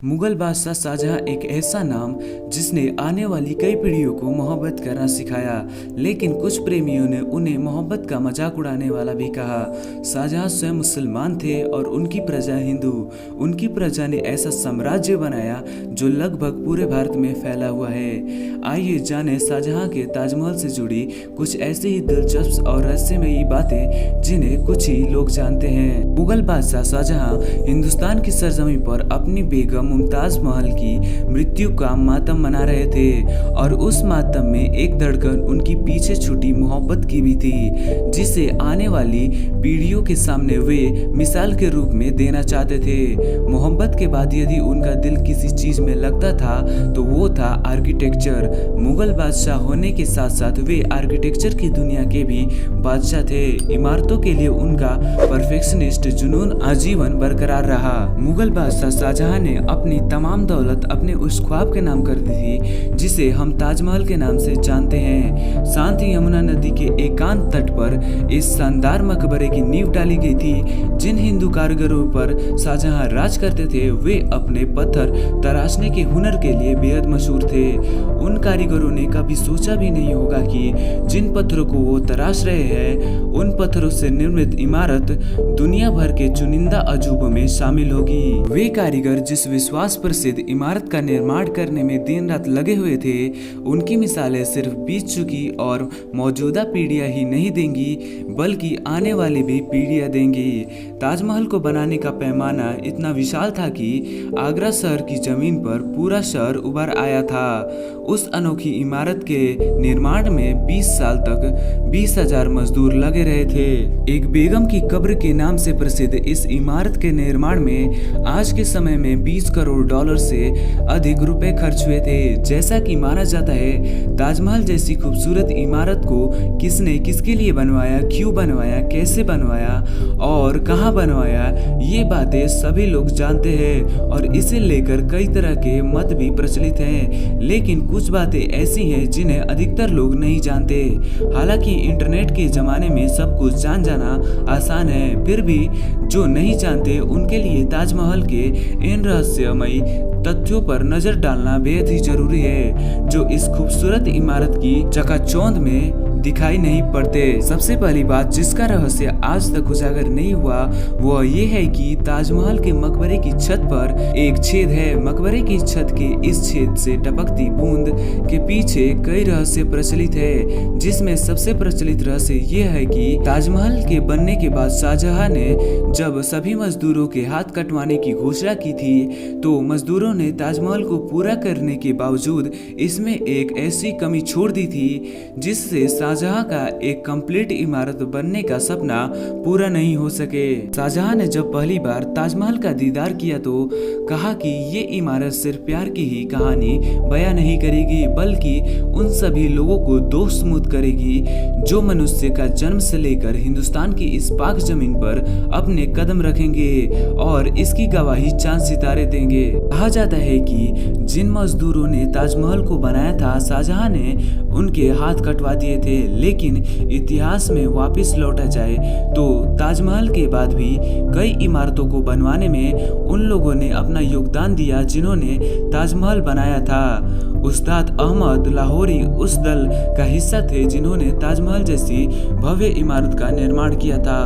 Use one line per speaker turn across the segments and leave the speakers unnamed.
मुगल बादशाह शाहजहां एक ऐसा नाम जिसने आने वाली कई पीढ़ियों को मोहब्बत करना सिखाया, लेकिन कुछ प्रेमियों ने उन्हें मोहब्बत का मजाक उड़ाने वाला भी कहा। शाहजहां स्वयं मुसलमान थे और उनकी प्रजा हिंदू। उनकी प्रजा ने ऐसा साम्राज्य बनाया जो लगभग पूरे भारत में फैला हुआ है। आइए जाने शाहजहां के ताजमहल से जुड़ी कुछ ऐसी ही दिलचस्प और रहस्यमयी बातें जिन्हें कुछ ही लोग जानते हैं। मुगल बादशाह शाहजहां हिंदुस्तान की सरजमीं पर अपनी बेगम मुमताज महल की मृत्यु का मातम मना रहे थे और उस मातम में एक धड़कन उनकी पीछे छूटी मोहब्बत की भी थी, जिसे आने वाली पीढ़ियों के सामने वे मिसाल के रूप में देना चाहते थे। मोहब्बत के बाद यदि उनका दिल किसी चीज में लगता था तो वो था आर्किटेक्चर। मुगल बादशाह होने के साथ साथ वे आर्किटेक्चर की दुनिया के भी बादशाह थे। इमारतों के लिए उनका परफेक्शनिस्ट जुनून आजीवन बरकरार रहा। मुगल बादशाह शाहजहां ने अपनी तमाम दौलत अपने उस ख्वाब के नाम कर दी थी जिसे हम ताजमहल के नाम से जानते हैं। शांत यमुना नदी के एकांत तट पर इस शानदार मकबरे की नींव डाली गई थी। जिन हिंदू कारीगरों पर शाहजहां राज करते थे वे अपने पत्थर तराशने के हुनर के लिए बेहद मशहूर थे। उन कारीगरों ने कभी सोचा भी नहीं होगा कि जिन पत्थरों को वो तराश रहे हैं उन पत्थरों से निर्मित इमारत दुनिया भर के चुनिंदा अजूबों में शामिल होगी। वे कारीगर जिस विश्वास पर सिद्ध इमारत का निर्माण करने में दिन रात लगे हुए थे, उनकी मिसालें सिर्फ बीत चुकी और मौजूदा पीढ़ियां ही नहीं देंगी बल्कि आने वाली भी पीढ़ियां देंगी। ताजमहल को बनाने का पैमाना इतना विशाल था कि आगरा शहर की जमीन पर पूरा शहर उभर आया था। उस अनोखी इमारत के निर्माण में 20 साल तक 20,000 मजदूर लगे रहे थे। एक बेगम की कब्र के नाम से प्रसिद्ध इस इमारत के निर्माण में आज के समय में 20 करोड़ डॉलर से अधिक रुपए खर्च हुए थे। जैसा कि माना जाता है, ताजमहल जैसी खूबसूरत इमारत को किसने किसके लिए बनवाया, क्यों बनवाया, कैसे बनवाया और कहां बनवाया, ये बातें सभी लोग जानते हैं और इसे लेकर कई तरह के मत भी प्रचलित हैं। लेकिन कुछ बातें ऐसी हैं जिन्हें अधिकतर लोग नहीं जानते। हालांकि इंटरनेट के जमाने में सब कुछ जान जाना आसान है, फिर भी जो नहीं जानते उनके लिए ताजमहल के इन रहस्यमयी तथ्यों पर नजर डालना बेहद ही जरूरी है, जो इस खूबसूरत इमारत की चकाचौंध में दिखाई नहीं पड़ते। सबसे पहली बात जिसका रहस्य आज तक उजागर नहीं हुआ वो ये है कि ताजमहल के मकबरे की छत पर एक छेद है। मकबरे की छत के इस छेद से टपकती बूंद के पीछे कई रहस्य प्रचलित है, जिसमें सबसे प्रचलित रहस्य ये है कि ताजमहल के बनने के बाद शाहजहां ने जब सभी मजदूरों के हाथ कटवाने की घोषणा की थी तो मजदूरों ने ताजमहल को पूरा करने के बावजूद इसमें एक ऐसी कमी छोड़ दी थी जिससे शाहजहां का एक कंप्लीट इमारत बनने का सपना पूरा नहीं हो सके। शाहजहां ने जब पहली बार ताजमहल का दीदार किया तो कहा कि ये इमारत सिर्फ प्यार की ही कहानी बयां नहीं करेगी बल्कि उन सभी लोगों को दोस्तमुक्त करेगी जो मनुष्य का जन्म से लेकर हिंदुस्तान की इस पाक जमीन पर अपने कदम रखेंगे और इसकी गवाही चांद सितारे देंगे। कहा जाता है कि जिन मजदूरों ने ताजमहल को बनाया था शाहजहां ने उनके हाथ कटवा दिए थे, लेकिन इतिहास में वापस लौटा जाए तो ताजमहल के बाद भी कई इमारतों को बनवाने में उन लोगों ने अपना योगदान दिया जिन्होंने ताजमहल बनाया था। उस्ताद अहमद लाहौरी उस दल का हिस्सा थे जिन्होंने ताजमहल जैसी भव्य इमारत का निर्माण किया था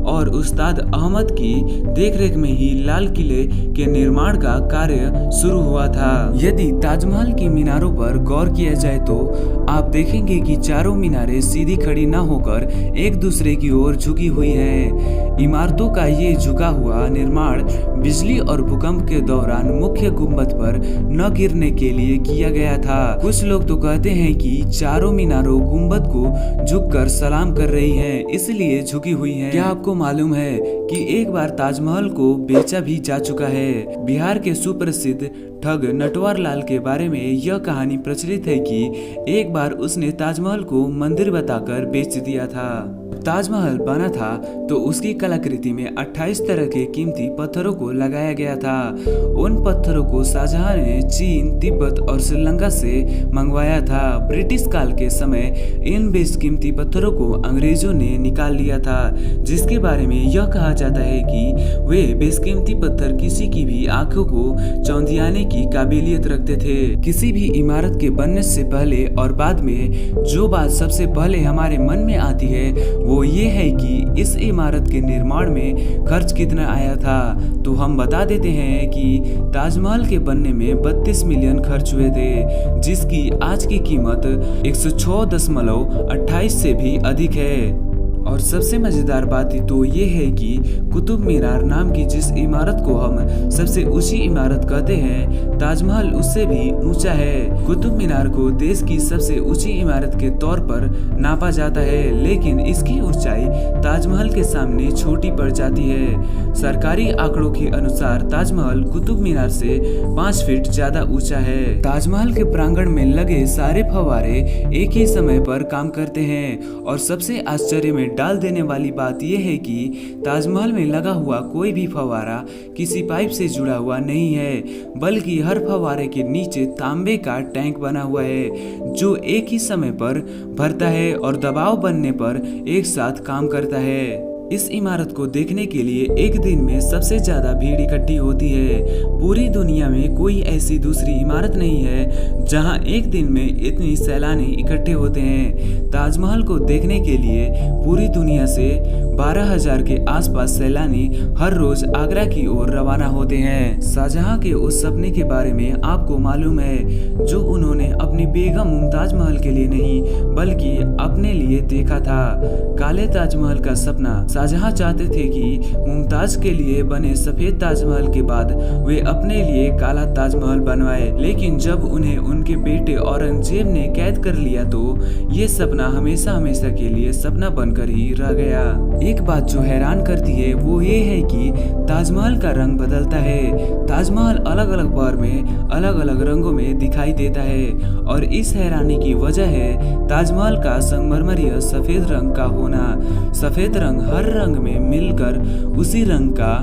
और उस्ताद अहमद की देखरेख में ही लाल किले के निर्माण का कार्य शुरू हुआ था। यदि ताजमहल की मीनारों पर गौर किया जाए तो आप देखेंगे कि चारों मीनारें सीधी खड़ी न होकर एक दूसरे की ओर झुकी हुई है। इमारतों का ये झुका हुआ निर्माण बिजली और भूकंप के दौरान मुख्य गुंबद पर न गिरने के लिए किया गया था। कुछ लोग तो कहते हैं कि चारों मीनारों गुंबद को झुककर सलाम कर रही हैं, इसलिए झुकी हुई हैं। क्या आपको मालूम है कि एक बार ताजमहल को बेचा भी जा चुका है? बिहार के सुप्रसिद्ध ठग नटवर लाल के बारे में यह कहानी प्रचलित है कि एक बार उसने ताजमहल को मंदिर बताकर बेच दिया था। जब ताजमहल बना था तो उसकी कलाकृति में 28 तरह के कीमती पत्थरों को लगाया गया था। उन पत्थरों को शाहजहां ने चीन, तिब्बत और श्रीलंका से मंगवाया था। ब्रिटिश काल के समय इन बेशकीमती पत्थरों को अंग्रेजों ने निकाल लिया था, जिसके बारे में यह कहा जाता है कि वे बेशकीमती पत्थर किसी की भी आंखों को चौंधियाने की काबिलियत रखते थे। किसी भी इमारत के बनने से पहले और बाद में जो बात सबसे पहले हमारे मन में आती है वो ये है कि इस इमारत के निर्माण में खर्च कितना आया था। तो हम बता देते हैं कि ताजमहल के बनने में 32 मिलियन खर्च हुए थे, जिसकी आज की कीमत 106.28 से भी अधिक है। और सबसे मजेदार बात तो ये है कि कुतुब मीनार नाम की जिस इमारत को हम सबसे ऊंची इमारत कहते हैं, ताजमहल उससे भी ऊंचा है। कुतुब मीनार को देश की सबसे ऊंची इमारत के तौर पर नापा जाता है, लेकिन इसकी ऊंचाई ताजमहल के सामने छोटी पड़ जाती है। सरकारी आंकड़ों के अनुसार ताजमहल कुतुब मीनार से 5 फीट ज्यादा ऊंचा है। ताजमहल के प्रांगण में लगे सारे फव्वारे एक ही समय पर काम करते हैं और सबसे आश्चर्य में डाल देने वाली बात यह है कि ताजमहल में लगा हुआ कोई भी फव्वारा किसी पाइप से जुड़ा हुआ नहीं है, बल्कि हर फव्वारे के नीचे तांबे का टैंक बना हुआ है जो एक ही समय पर भरता है और दबाव बनने पर एक साथ काम करता है। इस इमारत को देखने के लिए एक दिन में सबसे ज्यादा भीड़ इकट्ठी होती है। पूरी दुनिया में कोई ऐसी दूसरी इमारत नहीं है जहां एक दिन में इतनी सैलानी इकट्ठे होते हैं। ताजमहल को देखने के लिए पूरी दुनिया से 12,000 के आसपास सैलानी हर रोज आगरा की ओर रवाना होते हैं। शाहजहां के उस सपने के बारे में आपको मालूम है जो उन्होंने अपनी बेगम मुमताज महल के लिए नहीं बल्कि अपने लिए देखा था। काले ताजमहल का सपना शाहजहां चाहते थे कि मुमताज के लिए बने सफेद ताजमहल के बाद वे अपने लिए काला ताजमहल बनवाए, लेकिन जब उन्हें उनके बेटे औरंगजेब ने कैद कर लिया तो ये सपना हमेशा हमेशा के लिए सपना बनकर ही रह गया। एक बात जो हैरान करती है वो ये है कि ताजमहल का रंग बदलता है। ताजमहल अलग अलग बार में अलग अलग रंगों में दिखाई देता है और इस हैरानी की वजह है ताजमहल का संगमरमरीय सफेद रंग का होना। सफेद रंग हर रंग में मिलकर उसी रंग का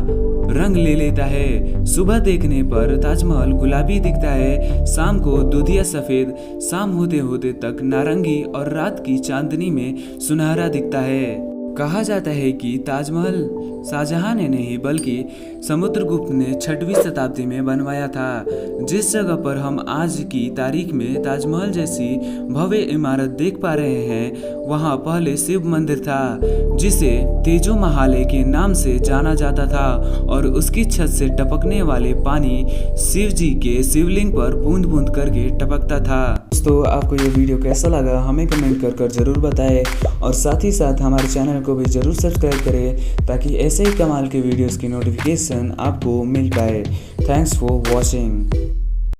रंग ले लेता है। सुबह देखने पर ताजमहल गुलाबी दिखता है, शाम को दूधिया सफेद, शाम होते होते तक नारंगी और रात की चांदनी में सुनहरा दिखता है। कहा जाता है कि ताजमहल शाहजहां ने नहीं बल्कि समुद्रगुप्त ने 6वीं शताब्दी में बनवाया था। जिस जगह पर हम आज की तारीख में ताजमहल जैसी भव्य इमारत देख पा रहे हैं, वहां पहले शिव मंदिर था जिसे तेजो महालय के नाम से जाना जाता था और उसकी छत से टपकने वाले पानी शिव जी के शिवलिंग पर बूंद बूंद करके टपकता था। दोस्तों, आपको ये वीडियो कैसा लगा हमें कमेंट कर जरूर बताएं और साथ ही साथ हमारे चैनल को भी जरूर सब्सक्राइब करें ताकि ऐसे ही कमाल के वीडियोस की नोटिफिकेशन आपको मिल पाए। Thanks for watching.